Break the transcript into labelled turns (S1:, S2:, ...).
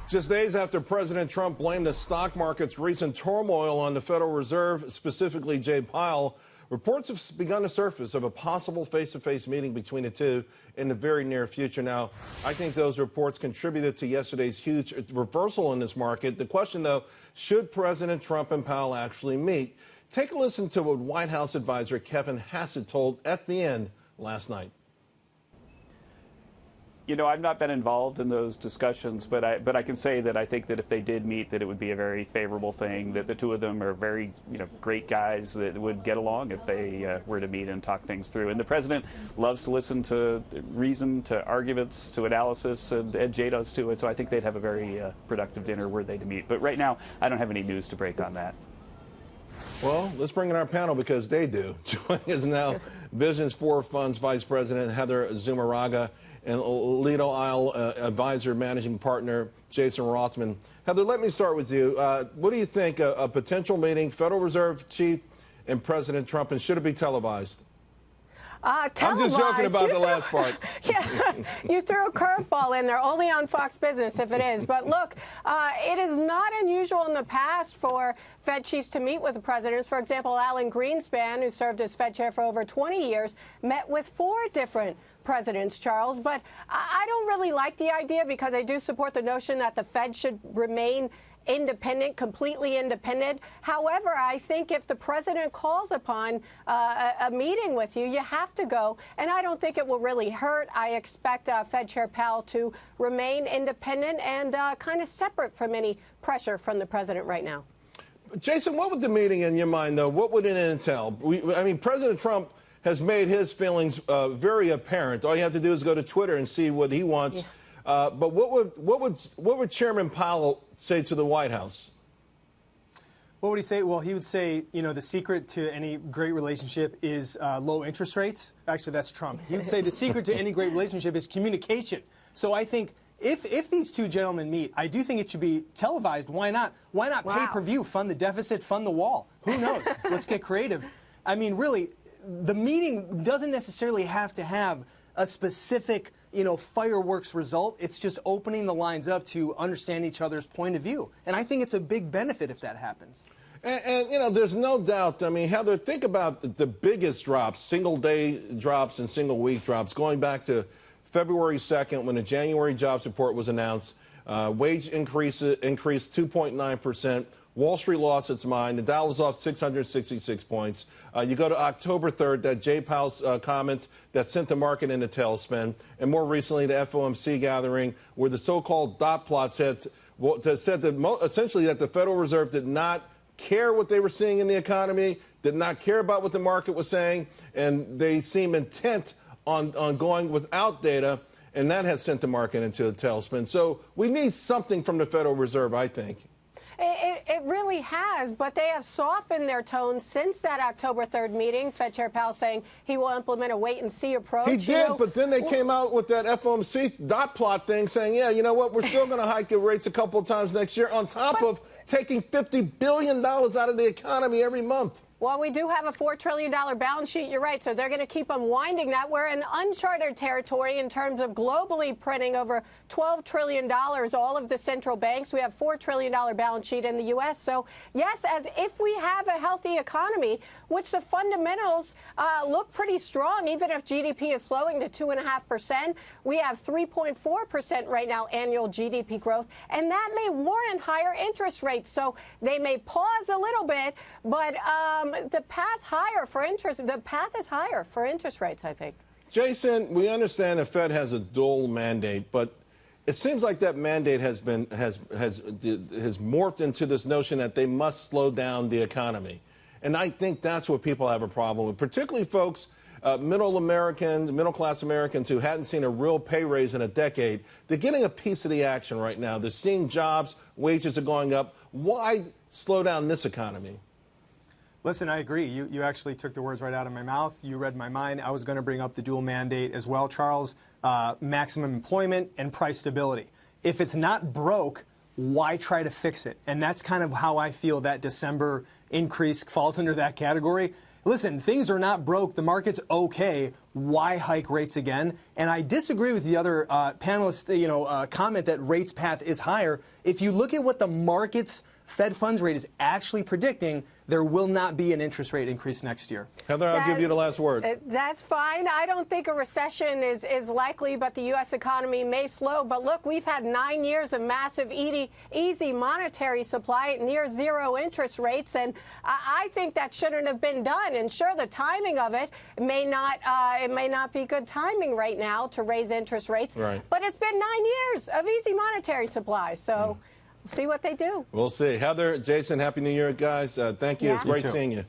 S1: Just days after President Trump blamed the stock market's recent turmoil on the Federal Reserve, specifically Jay Powell, reports have begun to surface of a possible face-to-face meeting between the two in the very near future. Now, I think those reports contributed to yesterday's huge reversal in this market. The question, though, should President Trump and Powell actually meet? Take a listen to what White House advisor Kevin Hassett told FBN last night.
S2: You know, I've not been involved in those discussions, but I can say that I think that if they did meet, that it would be a very favorable thing, that the two of them are very, great guys that would get along if they were to meet and talk things through. And the president loves to listen to reason, to arguments, to analysis, and Jay does too. And so I think they'd have a very productive dinner were they to meet. But right now, I don't have any news to break on that.
S1: Well, let's bring in our panel because they do. Joining us now, Visions 4 Funds Vice President Heather Zumarraga and Lido Advisor Managing Partner Jason Rotman. Heather, let me start with you. What do you think a potential meeting, Federal Reserve Chief and President Trump, and should it be televised?
S3: Televised.
S1: I'm just joking about the last part.
S3: Yeah, you threw a curveball in there, only on Fox Business if it is. But look, it is not unusual in the past for Fed chiefs to meet with the presidents. For example, Alan Greenspan, who served as Fed chair for over 20 years, met with 4 different presidents, Charles. But I don't really like the idea because I do support the notion that the Fed should remain independent, completely independent. However, I think if the president calls upon a meeting with you, you have to go. And I don't think it will really hurt. I expect Fed Chair Powell to remain independent and kind of separate from any pressure from the president right now.
S1: Jason, what would the meeting, in your mind, though, what would it entail? President Trump has made his feelings very apparent. All you have to do is go to Twitter and see what he wants. Yeah. But what would Chairman Powell say to the White House?
S4: What would he say? Well, he would say, the secret to any great relationship is low interest rates. Actually, that's Trump. He would say the secret to any great relationship is communication. So I think if these two gentlemen meet, I do think it should be televised. Why not? Why not pay-per-view, fund the deficit, fund the wall? Who knows? Let's get creative. I mean, really, the meeting doesn't necessarily have to have a specific, fireworks result. It's just opening the lines up to understand each other's point of view. And I think it's a big benefit if that happens.
S1: And there's no doubt, Heather, think about the biggest drops, single-day drops and single-week drops, going back to February 2nd when the January jobs report was announced. Wage increased 2.9%. Wall Street lost its mind. The Dow was off 666 points. You go to October 3rd, that Jay Powell's comment that sent the market in a tailspin. And more recently, the FOMC gathering where the so-called dot plot said that essentially that the Federal Reserve did not care what they were seeing in the economy, did not care about what the market was saying, and they seem intent on going without data, and that has sent the market into a tailspin. So we need something from the Federal Reserve, I think.
S3: It really has, but they have softened their tone since that October 3rd meeting. Fed Chair Powell saying he will implement a wait-and-see approach.
S1: He did, but then they came out with that FOMC dot plot thing saying, yeah, you know what, we're still going to hike the rates a couple of times next year on top of taking $50 billion out of the economy every month.
S3: Well, we do have a $4 trillion balance sheet. You're right. So they're going to keep unwinding that. We're in uncharted territory in terms of globally printing over $12 trillion, all of the central banks. We have $4 trillion balance sheet in the U.S. So, yes, as if we have a healthy economy, which the fundamentals look pretty strong, even if GDP is slowing to 2.5%. We have 3.4% right now annual GDP growth, and that may warrant higher interest rates. So they may pause a little bit, but the path is higher for interest rates, I think.
S1: Jason, we understand the Fed has a dual mandate, but it seems like that mandate has morphed into this notion that they must slow down the economy. And I think that's what people have a problem with, particularly folks, middle-class Americans who hadn't seen a real pay raise in a decade. They're getting a piece of the action right now. They're seeing jobs, wages are going up. Why slow down this economy?
S4: Listen, I agree. You actually took the words right out of my mouth. You read my mind. I was going to bring up the dual mandate as well, Charles. Maximum employment and price stability. If it's not broke, why try to fix it? And that's kind of how I feel that December increase falls under that category. Listen, things are not broke. The market's okay. why hike rates again? And I disagree with the other panelists' comment that rates path is higher. If you look at what the market's Fed funds rate is actually predicting, there will not be an interest rate increase next year.
S1: Heather, I'll give you the last word.
S3: That's fine. I don't think a recession is likely, but the U.S. economy may slow. But look, we've had 9 years of massive easy monetary supply, near zero interest rates, and I think that shouldn't have been done. And sure, the timing of it may not be good timing right now to raise interest rates.
S1: Right.
S3: But it's been 9 years of easy monetary supply, so. See what they do.
S1: We'll see. Heather, Jason, Happy New Year, guys. Thank you.
S3: Yeah.
S1: It's great
S4: You too.
S1: seeing you.